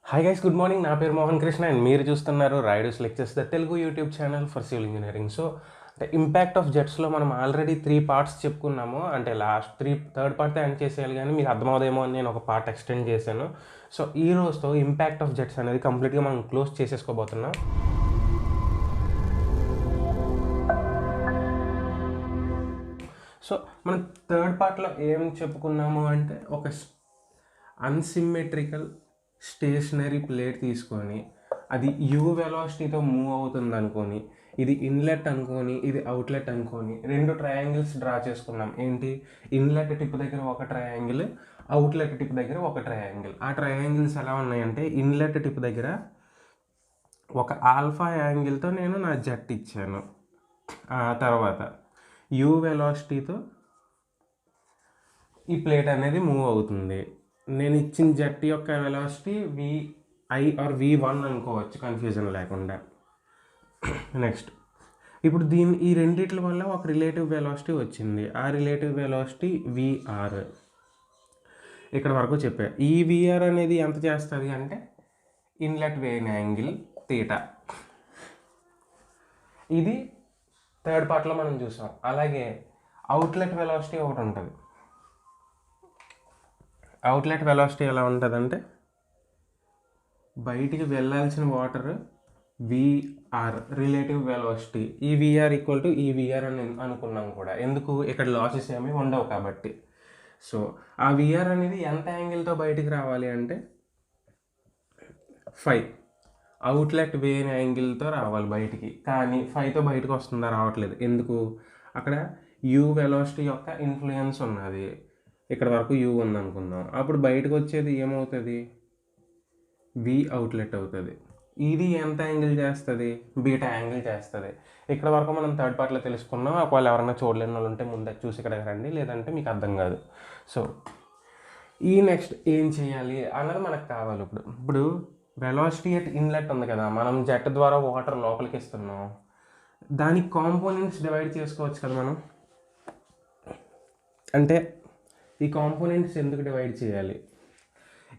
Hi guys, good morning. నా పేరు Mohan Krishna and మీరు చూస్తున్నారు Raiders lectures, the Telugu YouTube channel for civil engineering. So అంటే ఇంపాక్ట్ ఆఫ్ జెట్స్లో మనం ఆల్రెడీ 3 పార్ట్స్ చెప్పుకున్నాము. అంటే థర్డ్ పార్ట్తో ఎండ్ చేసేయాలి, కానీ మీకు అర్థమవుదేమో అని నేను ఒక పార్ట్ ఎక్స్టెండ్ చేశాను. సో ఈ రోజుతో ఇంపాక్ట్ ఆఫ్ జెట్స్ అనేది కంప్లీట్గా మనం క్లోజ్ చేసేసుకోబోతున్నాం. సో మనం థర్డ్ పార్ట్లో ఏం చెప్పుకున్నాము అంటే, ఒక అన్సిమెట్రికల్ స్టేషనరీ ప్లేట్ తీసుకొని అది యూ వెలాసిటీతో మూవ్ అవుతుంది అనుకొని, ఇది ఇన్లెట్ అనుకొని ఇది అవుట్లెట్ అనుకొని 2 ట్రయాంగిల్స్ డ్రా చేసుకున్నాం. ఏంటి, ఇన్లెట్ టిప్ దగ్గర ఒక ట్రయాంగిల్, అవుట్లెట్ టిప్ దగ్గర ఒక ట్రయాంగిల్. ఆ ట్రయాంగిల్స్ ఎలా ఉన్నాయంటే, ఇన్లెట్ టిప్ దగ్గర ఒక ఆల్ఫా యాంగిల్తో నేను నా జెట్ ఇచ్చాను. ఆ తర్వాత యూ వెలాసిటీతో ఈ ప్లేట్ అనేది మూవ్ అవుతుంది. నేను ఇచ్చిన జెట్ యొక్క వెలాసిటీ VI ఆర్ V1 అనుకోవచ్చు, కన్ఫ్యూజన్ లేకుండా. నెక్స్ట్, ఇప్పుడు ఈ రెండిట్ల వల్ల ఒక రిలేటివ్ వెలాసిటీ వచ్చింది. ఆ రిలేటివ్ వెలాసిటీ VR. ఇక్కడ వరకు చెప్పా. ఈ VR అనేది ఎంత చేస్తుంది అంటే, ఇన్లెట్ వేన్ యాంగిల్ తీటా. ఇది థర్డ్ పార్ట్లో మనం చూసాం. అలాగే అవుట్లెట్ వెలాసిటీ ఒకటి ఉంటుంది. అవుట్లెట్ వెలాసిటీ ఎలా ఉంటుందంటే, బయటికి వెళ్ళాల్సిన వాటర్ VR రిలేటివ్ వెలాసిటీ, ఈ VR ఈక్వల్ టు ఈ VR అని అనుకున్నాం కూడా. ఎందుకు, ఇక్కడ లాసెస్ ఏమీ ఉండవు కాబట్టి. సో ఆ VR అనేది ఎంత యాంగిల్తో బయటికి రావాలి అంటే 5 అవుట్లెట్ వేన్ యాంగిల్తో రావాలి బయటికి. కానీ 5తో బయటకు వస్తుందా, రావట్లేదు. ఎందుకు, అక్కడ యూ వెలాసిటీ యొక్క ఇన్ఫ్లుయెన్స్ ఉన్నది. ఇక్కడ వరకు యూ ఉంది అనుకుందాం. అప్పుడు బయటకు వచ్చేది ఏమవుతుంది, V అవుట్లెట్ అవుతుంది. ఇది ఎంత యాంగిల్ చేస్తుంది, బీటా యాంగిల్ చేస్తుంది. ఇక్కడ వరకు మనం థర్డ్ పార్ట్లో తెలుసుకున్నాం. ఒకవేళ ఎవరైనా చూడలేని వాళ్ళు ఉంటే ముందే చూసి ఇక్కడికి రండి, లేదంటే మీకు అర్థం కాదు. సో నెక్స్ట్ ఏం చేయాలి అన్నది మనకు కావాలి. ఇప్పుడు వెలాసిటీ అట్ ఇన్లెట్ ఉంది కదా, మనం జెట్ ద్వారా వాటర్ లోపలికి ఇస్తున్నాం. దాని కాంపోనెంట్స్ డివైడ్ చేసుకోవచ్చు కదా మనం. అంటే ఈ కాంపోనెంట్స్ ఎందుకు డివైడ్ చేయాలి,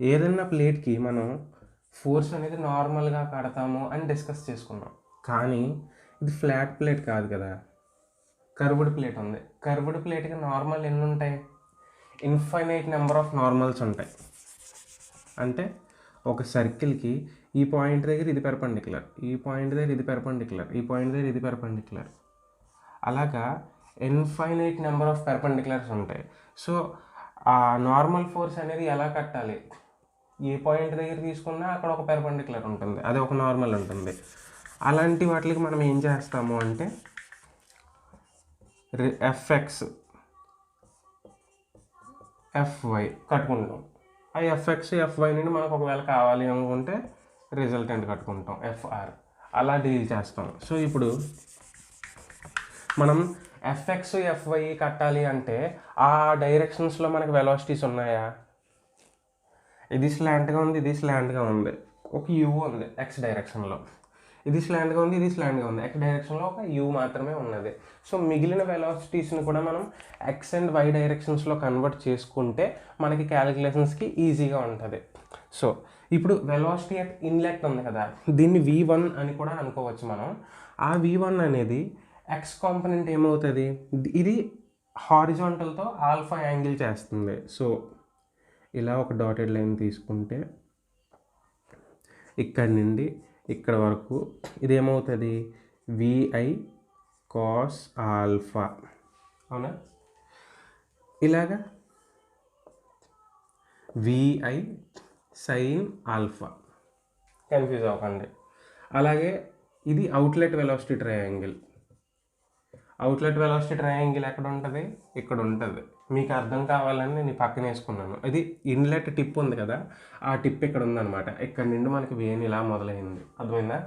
ఏదన్నా ప్లేట్కి మనం ఫోర్స్ అనేది నార్మల్గా కడతాము అని డిస్కస్ చేసుకున్నాం. కానీ ఇది ఫ్లాట్ ప్లేట్ కాదు కదా, కర్వ్డ్ ప్లేట్ ఉంది. కర్వ్డ్ ప్లేట్కి నార్మల్ ఎన్ని ఉంటాయి, ఇన్ఫైనైట్ నెంబర్ ఆఫ్ నార్మల్స్ ఉంటాయి. అంటే ఒక సర్కిల్కి ఈ పాయింట్ దగ్గర ఇది పెర్పెండిక్యులర్, ఈ పాయింట్ దగ్గర ఇది పెర్పెండిక్యులర్, ఈ పాయింట్ దగ్గర ఇది పెర్పెండిక్యులర్. అలాగా ఇన్ఫైనైట్ నెంబర్ ఆఫ్ పెర్పెండిక్యులర్స్ ఉంటాయి. సో ఆ నార్మల్ ఫోర్స్ అనేది ఎలా కట్టాలి, ఏ పాయింట్ దగ్గర తీసుకున్నా అక్కడ ఒక పెర్పెండిక్యులర్ ఉంటుంది, అది ఒక నార్మల్ ఉంటుంది. అలాంటి వాటికి మనం ఏం చేస్తాము అంటే, FX FY కట్టుకుంటాం. ఆ FX FY నుండి మనకు ఒకవేళ కావాలి అనుకుంటే రిజల్టెంట్ కట్టుకుంటాం, FR. అలా డీల్ చేస్తాం. సో ఇప్పుడు మనం FX FY కట్టాలి అంటే ఆ డైరెక్షన్స్లో మనకు వెలాసిటీస్ ఉన్నాయా, ఇది స్లాంట్గా ఉంది, ఇది స్లాంట్గా ఉంది, ఒక U ఉంది X డైరెక్షన్లో, ఇది స్లాంట్గా ఉంది, ఇది స్లాంట్గా ఉంది, X డైరెక్షన్లో ఒక U మాత్రమే ఉన్నది. సో మిగిలిన వెలాసిటీస్ని కూడా మనం X అండ్ Y డైరెక్షన్స్లో కన్వర్ట్ చేసుకుంటే మనకి క్యాలిక్యులేషన్స్కి ఈజీగా ఉంటుంది. సో ఇప్పుడు వెలాసిటీ అట్ ఇన్లెట్ ఉంది కదా, దీన్ని V1 అని కూడా అనుకోవచ్చు మనం. ఆ V1 అనేది X కాంపోనెంట్ ఏమవుతుంది, ఇది హారిజాంటల్తో ఆల్ఫా యాంగిల్ చేస్తుంది. సో ఇలా ఒక డాటెడ్ లైన్ తీసుకుంటే ఇక్కడ నుండి ఇక్కడ వరకు ఇదేమవుతుంది, VI కాస్ ఆల్ఫా, అవునా. ఇలాగా VI సైన్ ఆల్ఫా, కన్ఫ్యూజ్ అవ్వకండి. అలాగే ఇది outlet velocity triangle. Outlet velocity triangle ఎక్కడ ఉంటుంది, ఇక్కడ ఉంటుంది. మీకు అర్థం కావాలని నేను పక్కన వేసుకున్నాను. ఇది ఇన్లెట్ టిప్ ఉంది కదా, ఆ టిప్ ఇక్కడ ఉందన్నమాట. ఇక్కడ నుండి మనకి వేన్ ఇలా మొదలైంది, అర్థమైందా.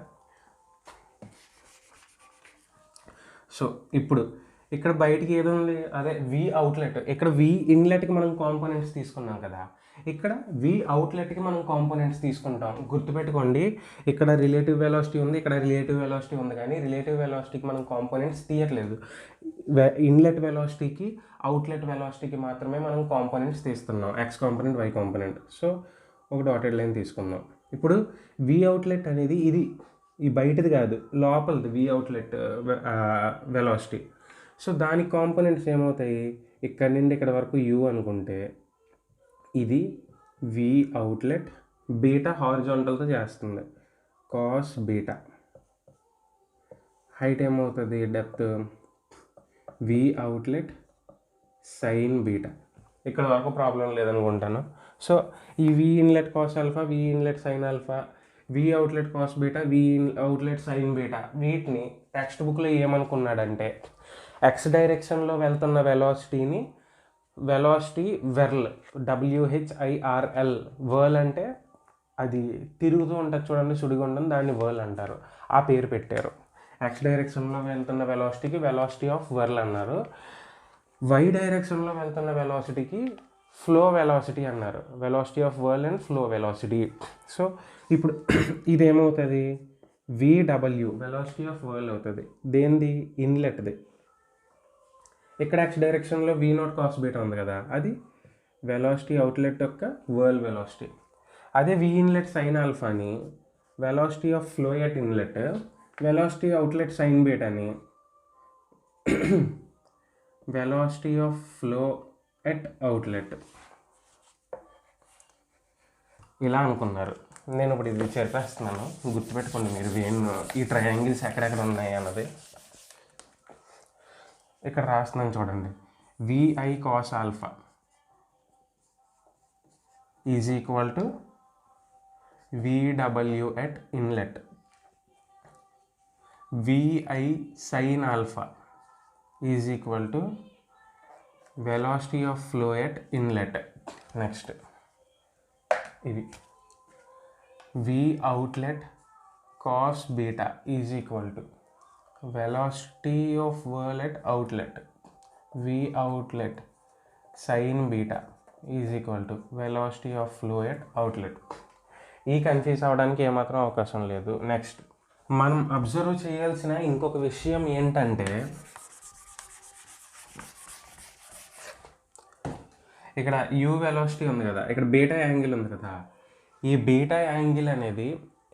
సో ఇప్పుడు ఇక్కడ బయటికి ఏదో ఉంది, అదే V అవుట్లెట్. ఇక్కడ V ఇన్లెట్కి మనం కాంపోనెంట్స్ తీసుకున్నాం కదా, ఇక్కడ V అవుట్లెట్కి మనం కాంపోనెంట్స్ తీసుకుంటాం. గుర్తుపెట్టుకోండి, ఇక్కడ రిలేటివ్ వెలాసిటీ ఉంది, ఇక్కడ రిలేటివ్ వెలాసిటీ ఉంది, కానీ రిలేటివ్ వెలాసిటీకి మనం కాంపోనెంట్స్ తీయట్లేదు. ఇన్లెట్ వెలాసిటీకి అవుట్లెట్ వెలాసిటీకి మాత్రమే మనం కాంపోనెంట్స్ తీస్తున్నాం, X component, Y component. So ఒక డాటెడ్ లైన్ తీసుకుందాం. ఇప్పుడు వి అవుట్లెట్ అనేది ఇది ఈ బయటది కాదు, లోపలిది వి అవుట్లెట్ వెలాసిటీ. సో దానికి కాంపోనెంట్స్ ఏమవుతాయి, ఇక్కడ నుండి ఇక్కడ వరకు యూ అనుకుంటే ఇది వి అవుట్లెట్, బీటా హారిజాంటల్తో చేస్తుంది, కాస్ బీటా. హైట్ ఏమవుతుంది, డెప్త్ వి అవుట్లెట్ సైన్ బీటా. ఇక్కడ వరకు ప్రాబ్లం లేదనుకుంటాను. సో ఈ వి ఇన్లెట్ కాస్ ఆల్ఫా, వి ఇన్లెట్ సైన్ ఆల్ఫా, వి అవుట్లెట్ కాస్ బీటా, వి అవుట్లెట్ సైన్ బీటా, వీటిని టెక్స్ట్ బుక్లో ఏమనుకున్నాడంటే ఎక్స్ డైరెక్షన్లో వెళ్తున్న వెలాసిటీని వెలాసిటీ వెర్ల్, WHIRL, వర్ల్ అంటే అది తిరుగుతూ ఉంటుంది చూడండి సుడిగుండం, దాన్ని వర్ల్ అంటారు, ఆ పేరు పెట్టారు. ఎక్స్ డైరెక్షన్లో వెళ్తున్న వెలాసిటీకి వెలాసిటీ ఆఫ్ వర్ల్ అన్నారు, వై డైరెక్షన్లో వెళ్తున్న వెలాసిటీకి ఫ్లో వెలాసిటీ అన్నారు, velocity of whirl and flow velocity. So ఇప్పుడు ఇదేమవుతుంది, VW వెలాసిటీ ఆఫ్ వర్ల్ అవుతుంది, దేనిది, ఇన్లెట్ది. ఇక్కడ ఎక్స్ డైరెక్షన్లో V0 కాస్ బీటా ఉంది కదా, అది వెలాసిటీ అవుట్లెట్ యొక్క వర్ల్ వెలాసిటీ. అదే వి ఇన్లెట్ సైన్ ఆల్ఫాని velocity of flow at inlet, velocity outlet sine బీటాని velocity of flow at outlet, ఇలా అనుకున్నారు. నేను ఇప్పుడు ఇది చేర్పేస్తున్నాను, గుర్తుపెట్టుకోండి మీరు ఈ ట్రయాంగిల్స్ ఎక్కడెక్కడ ఉన్నాయి అన్నది. ఇక్కడ రాస్తున్నాను చూడండి, VI cos alpha is equal to VW at inlet, VI sine alpha is equal to velocity of flow at inlet. Next ఇది V outlet cos beta is equal to velocity of whirl at outlet, V outlet sine beta is equal to velocity of flow at outlet. ఈ confuse అవ్వడానికి ఏమాత్రం అవకాశం లేదు. Next మనం observe చేయాల్సిన ఇంకొక విషయం ఏంటంటే, ఇక్కడ యూ వెలాసిటీ ఉంది కదా, ఇక్కడ బీటా యాంగిల్ ఉంది కదా, ఈ బీటా యాంగిల్ అనేది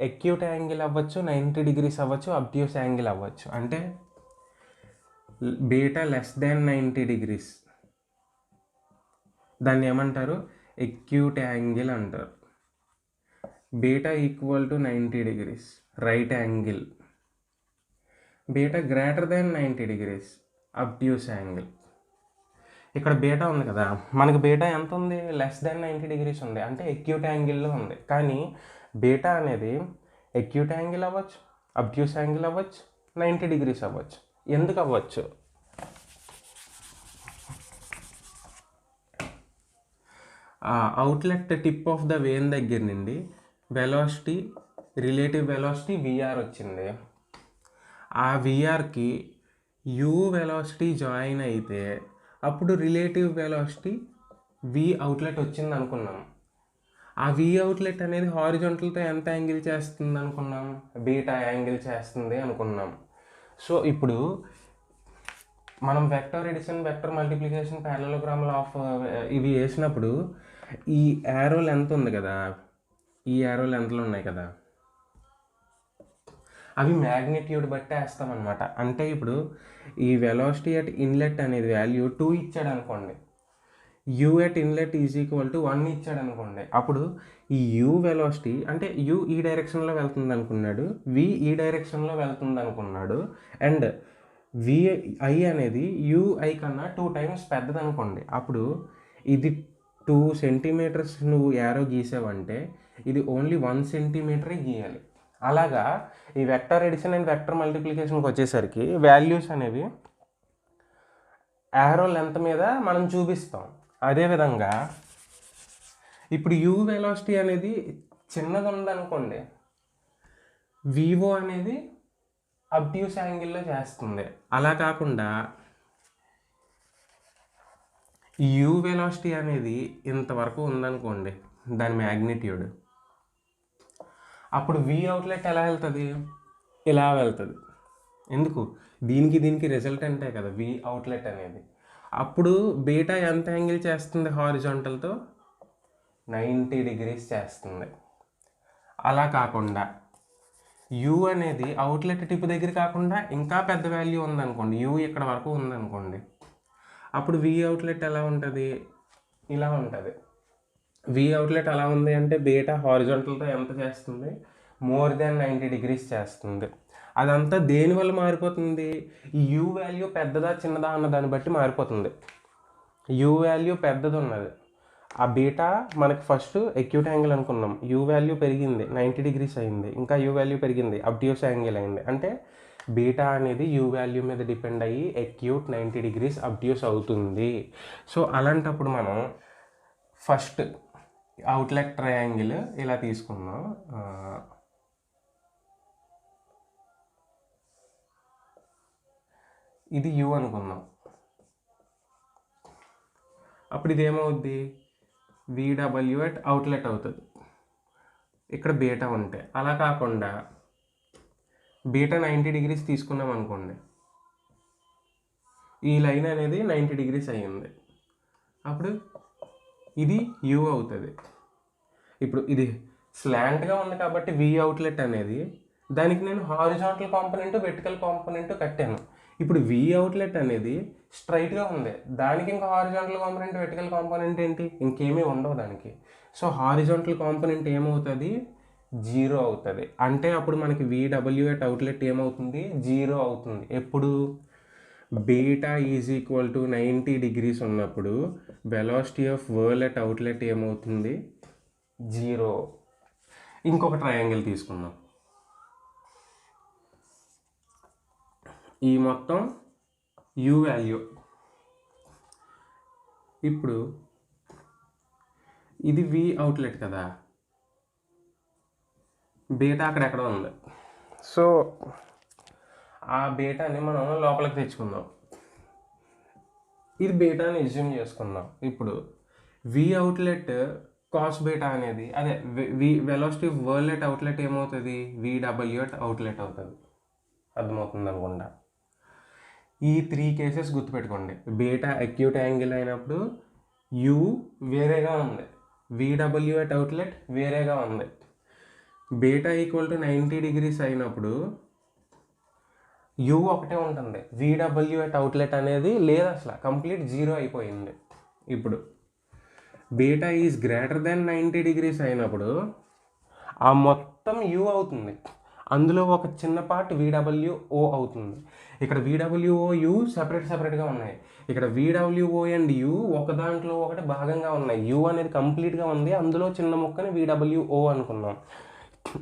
ఎక్యూట్ యాంగిల్ అవ్వచ్చు, 90 degrees అవ్వచ్చు, అబ్ట్యూస్ యాంగిల్ అవ్వచ్చు. అంటే బీటా లెస్ దాన్ 90 degrees దాన్ని ఏమంటారు, ఎక్యూట్ యాంగిల్ అంటారు. Beta equal to 90 degrees right angle, beta greater than 90 degrees obtuse angle. ఇక్కడ బీటా ఉంది కదా, మనకి బీటా ఎంత ఉంది, లెస్ దాన్ 90 degrees ఉంది, అంటే ఎక్యూట్ యాంగిల్లో ఉంది. కానీ బీటా అనేది ఎక్యూట్ యాంగిల్ అవ్వచ్చు, అబ్ట్యూస్ యాంగిల్ అవ్వచ్చు, 90 degrees అవ్వచ్చు. ఎందుకు అవ్వచ్చు, outlet tip of the vane దగ్గర నుండి వెలాసిటీ, రిలేటివ్ వెలాసిటీ విఆర్ వచ్చింది. ఆ విఆర్కి యూ వెలాసిటీ జాయిన్ అయితే అప్పుడు రిలేటివ్ వెలాసిటీ వి అవుట్లెట్ వచ్చింది అనుకున్నాం. ఆ వి అవుట్లెట్ అనేది హారిజాంటల్తో ఎంత యాంగిల్ చేస్తుంది అనుకున్నాం, బీటా యాంగిల్ చేస్తుంది అనుకున్నాం. సో ఇప్పుడు మనం vector addition, vector multiplication, parallelogram law of ఇవి వేసినప్పుడు ఈ యారో లెంత్ ఉంది కదా, ఈ యారో లెంత్లు ఉన్నాయి కదా, అవి మ్యాగ్నిట్యూడ్ బట్టి వేస్తామన్నమాట. అంటే ఇప్పుడు ఈ వెలాసిటీ అట్ ఇన్లెట్ అనేది వాల్యూ 2 ఇచ్చాడు అనుకోండి, you at inlet is equal to 1 ఇచ్చాడు అనుకోండి, అప్పుడు ఈ యూ వెలాసిటీ అంటే యూ ఈ డైరెక్షన్లో వెళ్తుంది అనుకున్నాడు, వి ఈ డైరెక్షన్లో వెళ్తుంది అనుకున్నాడు, అండ్ విఐ అనేది యూఐ కన్నా 2 times పెద్దది అనుకోండి, అప్పుడు ఇది 2 centimeters నువ్వు యారో గీసావంటే ఇది ఓన్లీ 1 centimeter గీయాలి. అలాగా ఈ వెక్టర్ ఎడిషన్ అండ్ వెక్టర్ మల్టిప్లికేషన్కి వచ్చేసరికి వాల్యూస్ అనేవి యారో లెంత్ మీద మనం చూపిస్తాం. అదేవిధంగా ఇప్పుడు యూ వెలాసిటీ అనేది చిన్నది ఉందనుకోండి, వివో అనేది అబ్ట్యూస్ యాంగిల్లో చేస్తుంది. అలా కాకుండా యూ వెలాసిటీ అనేది ఇంతవరకు ఉందనుకోండి దాని మ్యాగ్నిట్యూడ్, అప్పుడు వి అవుట్లెట్ ఎలా వెళ్తుంది, ఇలా వెళ్తుంది. ఎందుకు, దీనికి రిజల్టెంటే కదా వి అవుట్లెట్ అనేది. అప్పుడు బీటా ఎంత యాంగిల్ చేస్తుంది హారిజాంటల్తో, 90 డిగ్రీస్ చేస్తుంది. అలా కాకుండా యూ అనేది అవుట్లెట్ టిప్ దగ్గర కాకుండా ఇంకా పెద్ద వాల్యూ ఉందనుకోండి, యూ ఇక్కడ వరకు ఉందనుకోండి, అప్పుడు వి అవుట్లెట్ ఎలా ఉంటుంది, ఇలా ఉంటుంది. వి అవుట్లెట్ ఎలా ఉంది అంటే బీటా హారిజాంటల్తో ఎంత చేస్తుంది, మోర్ దాన్ 90 డిగ్రీస్ చేస్తుంది. అదంతా దేనివల్ల మారిపోతుంది, ఈ యూ వాల్యూ పెద్దదా చిన్నదా అన్న దాన్ని బట్టి మారిపోతుంది. యూ వాల్యూ పెద్దది ఉన్నది, ఆ బీటా మనకి ఫస్ట్ అక్యూట్ యాంగిల్ అనుకున్నాం, యూ వాల్యూ పెరిగింది 90 డిగ్రీస్ అయింది, ఇంకా యూ వాల్యూ పెరిగింది అబ్ట్యూస్ యాంగిల్ అయింది, అంటే బీటా అనేది యూ వాల్యూ మీద డిపెండ్ అయ్యి అక్యూట్ 90 డిగ్రీస్ అబ్ట్యూస్ అవుతుంది. సో అలాంటప్పుడు మనం ఫస్ట్ అవుట్లెట్ ట్రయాంగిల్ ఇలా తీసుకుందాం. ఇది యూ అనుకుందాం. అప్పుడు ఇదేమవుద్ది, విడబ్ల్యూ ఎట్ అవుట్లెట్ అవుతుంది ఇక్కడ బీటా ఉంటే. అలా కాకుండా బీటా 90 డిగ్రీస్ తీసుకున్నాం అనుకోండి, ఈ లైన్ అనేది 90 డిగ్రీస్ అయ్యింది, అప్పుడు ఇది యూ అవుతుంది. ఇప్పుడు ఇది స్లాంట్గా ఉంది కాబట్టి వి అవుట్లెట్ అనేది, దానికి నేను హారిజాంటల్ కాంపోనెంట్ వెర్టికల్ కాంపోనెంట్ కట్టాను. ఇప్పుడు వి అవుట్లెట్ అనేది స్ట్రైట్గా ఉంది, దానికి ఇంకా హారిజాంటల్ కాంపోనెంట్ వెర్టికల్ కాంపోనెంట్ ఏంటి, ఇంకేమీ ఉండవు దానికి. సో హారిజాంటల్ కాంపోనెంట్ ఏమవుతుంది, 0 అవుతుంది. అంటే అప్పుడు మనకి విడబ్ల్యూ ఎట్ అవుట్లెట్ ఏమవుతుంది, 0 అవుతుంది. ఎప్పుడు beta is equal to 90 degrees ఉన్నప్పుడు velocity of whirl at outlet ఏమవుతుంది, 0. ఇంకొక ట్రయాంగిల్ తీసుకుందాం. ఈ మొత్తం యూ వాల్యూ, ఇప్పుడు ఇది వి అవుట్లెట్ కదా, బీటా అక్కడెక్కడ ఉంది. సో ఆ బీటాని మనం లోపలికి తెచ్చుకుందాం. ఇది బీటాని అజ్యూమ్ చేసుకుందాం. ఇప్పుడు వి అవుట్లెట్ కాస్ బీటా అనేది, అదే velocity of whirl at outlet ఏమవుతుంది, విడబ్ల్యూ ఎట్ అవుట్లెట్ అవుతుంది. అర్థమవుతుంది అనుకుంటా. ఈ 3 కేసెస్ గుర్తుపెట్టుకోండి. బీటా అక్యూట్ యాంగిల్ అయినప్పుడు యూ వేరేగా ఉంది, విడబ్ల్యూ ఎట్ అవుట్లెట్ వేరేగా ఉంది. బీటా ఈక్వల్ టు 90 డిగ్రీస్ అయినప్పుడు యూ ఒకటే ఉంటుంది, విడబ్ల్యూ ఎట్ అవుట్లెట్ అనేది లేదు, అసలు కంప్లీట్ 0 అయిపోయింది. ఇప్పుడు beta is greater then 90 degrees అయినప్పుడు ఆ మొత్తం యూ అవుతుంది, అందులో ఒక చిన్న పార్ట్ విడబ్ల్యూఓ అవుతుంది. ఇక్కడ విడబ్ల్యూఓ యూ సపరేట్గా ఉన్నాయి, ఇక్కడ విడబ్ల్యూఓ అండ్ యూ ఒక దాంట్లో ఒకటి భాగంగా ఉన్నాయి. యూ అనేది కంప్లీట్గా ఉంది, అందులో చిన్న ముక్కని విడబ్ల్యూఓ అనుకున్నాం.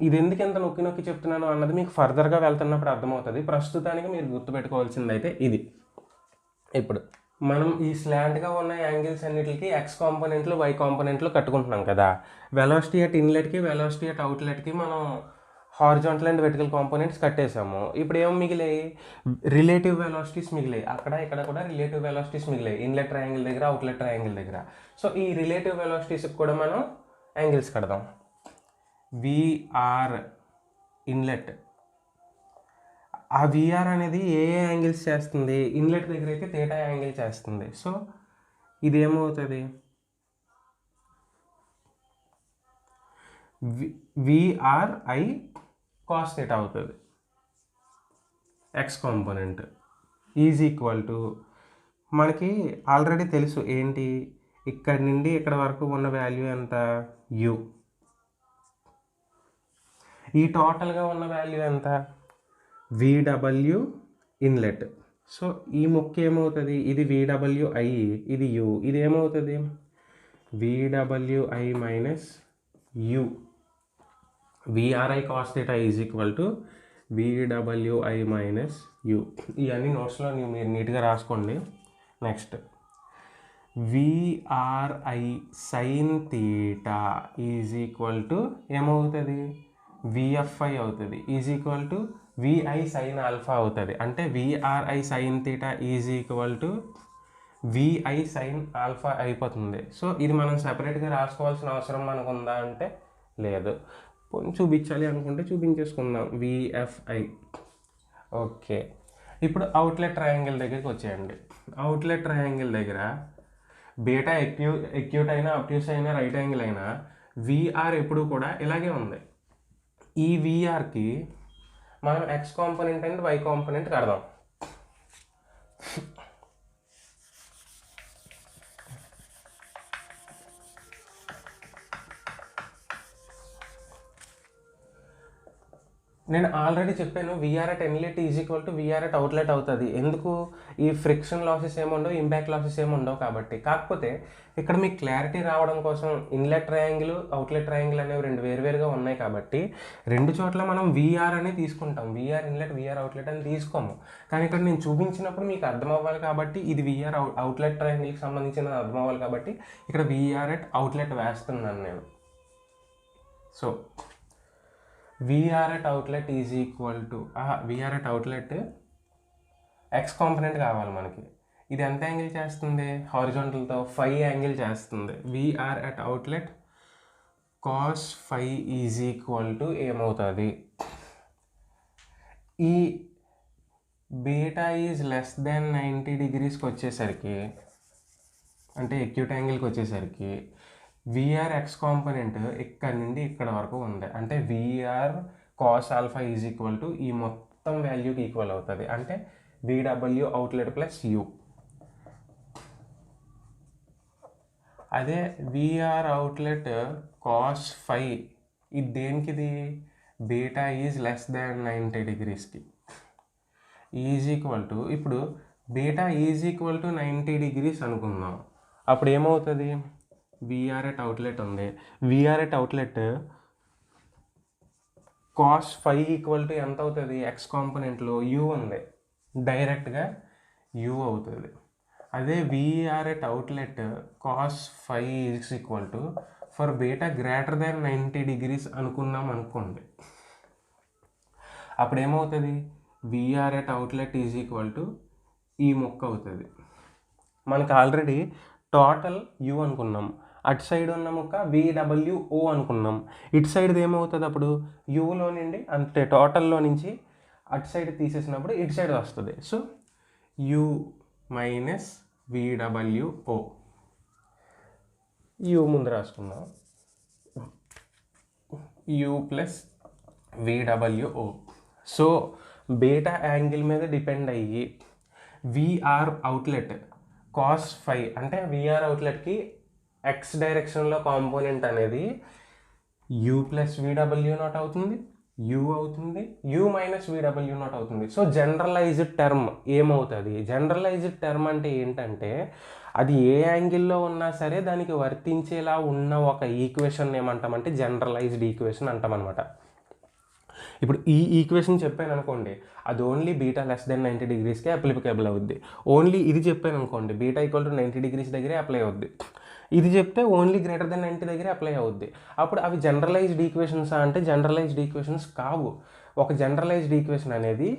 ఇది ఎందుకు ఎంత నొక్కి చెప్తున్నాను అన్నది మీకు ఫర్దర్గా వెళ్తున్నప్పుడు అర్థమవుతుంది. ప్రస్తుతానికి మీరు గుర్తుపెట్టుకోవాల్సింది అయితే ఇది. ఇప్పుడు మనం ఈ స్లాంట్గా ఉన్న యాంగిల్స్ అన్నిటికి ఎక్స్ కాంపోనెంట్లు వై కాంపోనెంట్లు కట్టుకుంటున్నాం కదా. వెలాసిటీ అట్ ఇన్లెట్కి వెలాసిటీ అట్ అవుట్లెట్కి మనం హారిజాంటల్ అండ్ వెర్టికల్ కాంపోనెంట్స్ కట్టేసాము. ఇప్పుడు ఏమో మిగిలాయి, రిలేటివ్ వెలాసిటీస్ మిగిలాయి. అక్కడ ఇక్కడ కూడా రిలేటివ్ వెలాసిటీస్ మిగిలాయి, ఇన్లెట్ ట్రయాంగిల్ దగ్గర అవుట్లెట్ ట్రయాంగిల్ దగ్గర. సో ఈ రిలేటివ్ వెలాసిటీస్కి కూడా మనం యాంగిల్స్ కడదాం. విఆర్ ఇన్లెట్, ఆ విఆర్ అనేది ఏ యాంగిల్స్ చేస్తుంది, ఇన్లెట్ దగ్గర అయితే థీటా యాంగిల్ చేస్తుంది. సో ఇది ఏమవుతుంది, విఆర్ఐ కాస్ థీటా అవుతుంది. X component is equal to, మనకి ఆల్రెడీ తెలుసు ఏంటి, ఇక్కడ నుండి ఇక్కడ వరకు ఉన్న వాల్యూ ఎంత, యూ. ఈ టోటల్గా ఉన్న వాల్యూ ఎంత, విడబ్ల్యూ ఇన్లెట్. సో ఈ ముక్క ఏమవుతుంది, ఇది విడబ్ల్యూఐ, ఇది యూ, ఇది ఏమవుతుంది VWI minus U. VRI cos theta is equal to VWI minus U. ఇవన్నీ నోట్స్లో మీరు నీట్గా రాసుకోండి. Next VRI sine theta is equal to ఏమవుతుంది, విఎఫ్ఐ అవుతుంది, is equal to VI sine alpha అవుతుంది. అంటే VRI sine theta is equal to VI sine alpha అయిపోతుంది. సో ఇది మనం సపరేట్గా రాసుకోవాల్సిన అవసరం మనకు ఉందా అంటే లేదు, చూపించాలి అనుకుంటే చూపించేసుకుందాం, విఎఫ్ఐ. ఓకే, ఇప్పుడు అవుట్లెట్ ట్రయాంగిల్ దగ్గరికి వచ్చేయండి. అవుట్లెట్ ట్రయాంగిల్ దగ్గర బీటా ఎక్యూట్ అయినా అబ్ట్యూస్ అయినా రైట్ యాంగిల్ అయినా విఆర్ ఎప్పుడు కూడా ఇలాగే ఉంది. ఈ విఆర్కి మనం x component and y component కడదాం. నేను ఆల్రెడీ చెప్పాను VR at inlet is equal to VR at outlet అవుతుంది. ఎందుకు? ఈ ఫ్రిక్షన్ లాసెస్ ఏముండవు, ఇంపాక్ట్ లాసెస్ ఏముండవు కాబట్టి. కాకపోతే ఇక్కడ మీకు క్లారిటీ రావడం కోసం ఇన్లెట్ ట్రయాంగిల్ అవుట్లెట్ ట్రయాంగిల్ అనేవి రెండు వేరువేరుగా ఉన్నాయి కాబట్టి రెండు చోట్ల మనం విఆర్ అని తీసుకుంటాం. విఆర్ ఇన్లెట్ విఆర్ అవుట్లెట్ అని తీసుకోము. కానీ ఇక్కడ నేను చూపించినప్పుడు మీకు అర్థం అవ్వాలి కాబట్టి ఇది విఆర్ అవుట్లెట్ ట్రయాంగిల్కి సంబంధించిన అర్థం అవ్వాలి కాబట్టి ఇక్కడ విఆర్ అట్ అవుట్లెట్ వేస్తున్నాను నేను. So VR at outlet is equal to VR at outlet x component కావాలి మనకి. ఇది ఎంత యాంగిల్ చేస్తుంది? హారిజాంటల్తో 5 యాంగిల్ చేస్తుంది. VR at outlet cos 5 is equal to ఏమవుతుంది? ఈ బీటా ఈజ్ లెస్ దెన్ 90 డిగ్రీస్కి వచ్చేసరికి, అంటే ఎక్యూట్ యాంగిల్కి వచ్చేసరికి విఆర్ ఎక్స్ కాంపోనెంట్ ఇక్కడ నుండి ఇక్కడ వరకు ఉంది. అంటే VR cos alpha is equal to ఈ మొత్తం వాల్యూకి ఈక్వల్ అవుతుంది. అంటే విడబ్ల్యూ అవుట్లెట్ ప్లస్ యూ. అదే విఆర్ అవుట్లెట్ కాస్ 5 ఇది దేనికిది? బీటా ఈజ్ లెస్ దాన్ 90 డిగ్రీస్కి ఈజ్ ఈక్వల్ టు, ఇప్పుడు beta is equal to 90 degrees అనుకుందాం. అప్పుడు ఏమవుతుంది? విఆర్ ఎట్ అవుట్లెట్ ఉంది. VR at outlet cos 5 equal to ఎంత అవుతుంది? ఎక్స్ కాంపోనెంట్లో యూ ఉంది, డైరెక్ట్గా యూ అవుతుంది. అదే VR at outlet cos 5 is equal to for beta greater than 90 degrees అనుకున్నాం అనుకోండి. అప్పుడు ఏమవుతుంది? VR at outlet is equal to ఈ ముక్క అవుతుంది. మనకు ఆల్రెడీ టోటల్ యూ అనుకున్నాం, అటు సైడ్ ఉన్న ముక్క విడబ్ల్యూఓ అనుకున్నాం. ఇటు సైడ్ది ఏమవుతుంది? అప్పుడు యూలో నుండి అంటే టోటల్లో నుంచి అటు సైడ్ తీసేసినప్పుడు ఇటు సైడ్ వస్తుంది. So U minus VWO. U ముందు రాసుకుందాం, U plus VWO. So beta angle మీద డిపెండ్ అయ్యి విఆర్ అవుట్లెట్ కాస్ 5 అంటే విఆర్ అవుట్లెట్కి ఎక్స్ డైరెక్షన్లో కాంపోనెంట్ అనేది యూ ప్లస్ విడబ్ల్యూ నాట్ అవుతుంది, యూ అవుతుంది, యూ మైనస్ విడబ్ల్యూ నాట్ అవుతుంది. సో జనరలైజ్డ్ టర్మ్ ఏమవుతుంది? జనరలైజ్డ్ టర్మ్ అంటే ఏంటంటే అది ఏ యాంగిల్లో ఉన్నా సరే దానికి వర్తించేలా ఉన్న ఒక ఈక్వేషన్ ఏమంటామంటే జనరలైజ్డ్ ఈక్వేషన్ అంటామన్నమాట. ఇప్పుడు ఈ ఈక్వేషన్ చెప్పాను అనుకోండి, అది ఓన్లీ బీటా లెస్ దెన్ 90 డిగ్రీస్కే అప్లికేబుల్ అవుద్ది. ఓన్లీ ఇది చెప్పాను అనుకోండి, బీటా ఈక్వల్ టు 90 డిగ్రీస్ దగ్గరే అప్లై అవుద్ది. ఇది చెప్తే ఓన్లీ గ్రేటర్ దెన్ 90 దగ్గరే అప్లై అవుద్ది. అప్పుడు అవి జనరలైజ్డ్ ఈక్వేషన్స్ అంటే జనరలైజ్డ్ ఈక్వేషన్స్ కావు. ఒక జనరలైజ్డ్ ఈక్వేషన్ అనేది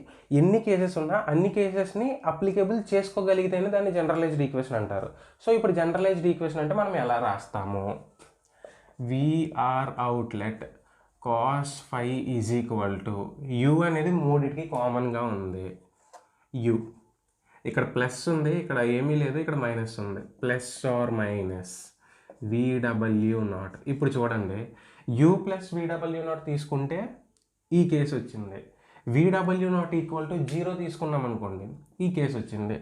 ఎన్ని కేసెస్ ఉన్నా అన్ని కేసెస్ని అప్లికేబుల్ చేసుకోగలిగితేనే దాన్ని జనరలైజ్డ్ ఈక్వేషన్ అంటారు. సో ఇప్పుడు జనరలైజ్డ్ ఈక్వేషన్ అంటే మనం ఎలా రాస్తాము? VR outlet cos 5 is equal to u అనేది మూడింటికి కామన్గా ఉంది. యూ ఇక్కడ ప్లస్ ఉంది, ఇక్కడ ఏమీ లేదు, ఇక్కడ మైనస్ ఉంది. Plus are minus VW nought. ఇప్పుడు చూడండి, యూ ప్లస్ విడబ్ల్యూ నాట్ తీసుకుంటే ఈ కేసు వచ్చింది. విడబ్ల్యూ నాట్ ఈక్వల్ టు 0 తీసుకున్నాం అనుకోండి, ఈ కేసు వచ్చింది.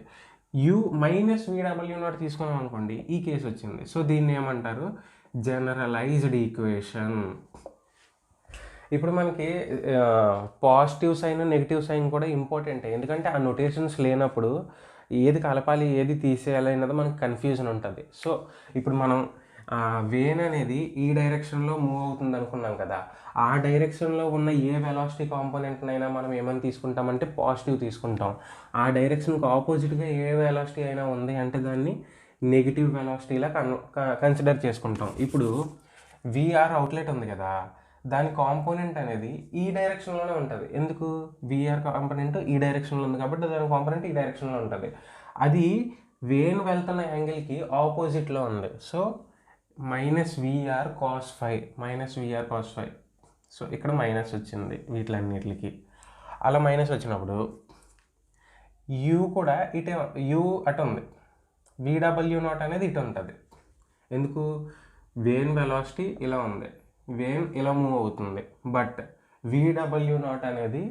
యూ మైనస్ విడబ్ల్యూ నాట్ తీసుకున్నాం అనుకోండి, ఈ కేసు వచ్చింది. సో దీన్ని ఏమంటారు? Generalized equation. ఇప్పుడు మనకి పాజిటివ్ సైన్ నెగిటివ్ సైన్ కూడా ఇంపార్టెంట్. ఎందుకంటే ఆ నొటేషన్స్ లేనప్పుడు ఏది కలపాలి ఏది తీసేయాలి అన్నది మనకు కన్ఫ్యూజన్ ఉంటుంది. సో ఇప్పుడు మనం వేన్ అనేది ఈ డైరెక్షన్లో మూవ్ అవుతుంది అనుకున్నాం కదా, ఆ డైరెక్షన్లో ఉన్న ఏ వెలాసిటీ కాంపోనెంట్నైనా మనం ఏమని తీసుకుంటామంటే పాజిటివ్ తీసుకుంటాం. ఆ డైరెక్షన్కి ఆపోజిట్గా ఏ వెలాసిటీ అయినా ఉంది అంటే దాన్ని నెగిటివ్ వెలాసిటీలా కన్సిడర్ చేసుకుంటాం. ఇప్పుడు విఆర్ అవుట్లెట్ ఉంది కదా, దాని కాంపోనెంట్ అనేది ఈ డైరెక్షన్లోనే ఉంటుంది. ఎందుకు? విఆర్ కాంపోనెంట్ ఈ డైరెక్షన్లో ఉంది కాబట్టి దాని కాంపోనెంట్ ఈ డైరెక్షన్లో ఉంటుంది. అది వేన్ వెళ్తున్న యాంగిల్కి ఆపోజిట్లో ఉంది. So minus VR cos 5 minus VR cos 5. So ఇక్కడ మైనస్ వచ్చింది వీటిలన్నిటికి. అలా మైనస్ వచ్చినప్పుడు యూ కూడా ఇటే, యూ అటు ఉంది. VW నాట్ అనేది ఇటు ఉంటుంది. ఎందుకు? వేన్ వెలాసిటీ ఇలా ఉంది, వేన్ ఇలా మూవ్ అవుతుంది, బట్ VW నాట్ అనేది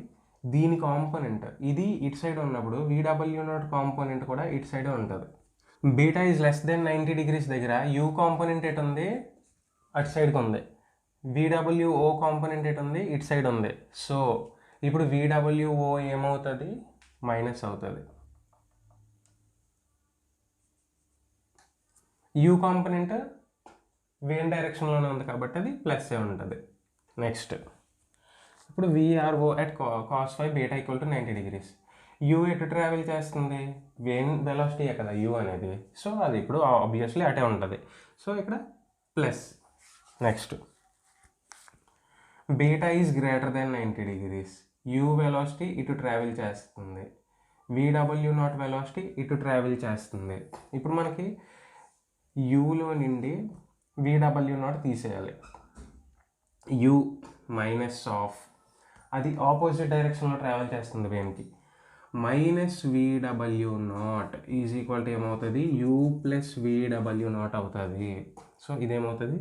దీని కాంపోనెంట్. ఇది ఇటు సైడ్ ఉన్నప్పుడు VW నాట్ కాంపోనెంట్ కూడా ఇటు సైడే ఉంటుంది. Beta is less then 90 degrees దగ్గర యూ కాంపోనెంట్ ఎటు ఉంది? అటు సైడ్కి ఉంది. VWO కాంపోనెంట్ ఎటు ఉంది? ఇటు సైడ్ ఉంది. సో ఇప్పుడు VWO ఏమవుతుంది? మైనస్ అవుతుంది. యూ కాంపోనెంట్ వేన్ డైరెక్షన్లోనే ఉంది కాబట్టి అది ప్లస్ ఏ ఉంటుంది. నెక్స్ట్ ఇప్పుడు VRO at cos phi beta equal to 90 degrees. You ఎటు ట్రావెల్ చేస్తుంది? వేన్ వెలాసిటీయే కదా యూ అనేది. సో అది ఇప్పుడు ఆబ్వియస్లీ అటే ఉంటుంది. సో ఇక్కడ plus. Next beta is greater then 90 degrees. U velocity ఇటు ట్రావెల్ చేస్తుంది, VW నాట్ వెలాసిటీ ఇటు ట్రావెల్ చేస్తుంది. ఇప్పుడు మనకి యూలో నుండి VW నాట్ తీసేయాలి. యూ మైనస్ ఆఫ్ అది ఆపోజిట్ డైరెక్షన్లో ట్రావెల్ చేస్తుంది వేన్కి. Minus VW naught is equal to ఏమవుతుంది? యూ ప్లస్ VW నాట్ అవుతుంది. సో ఇదేమవుతుంది?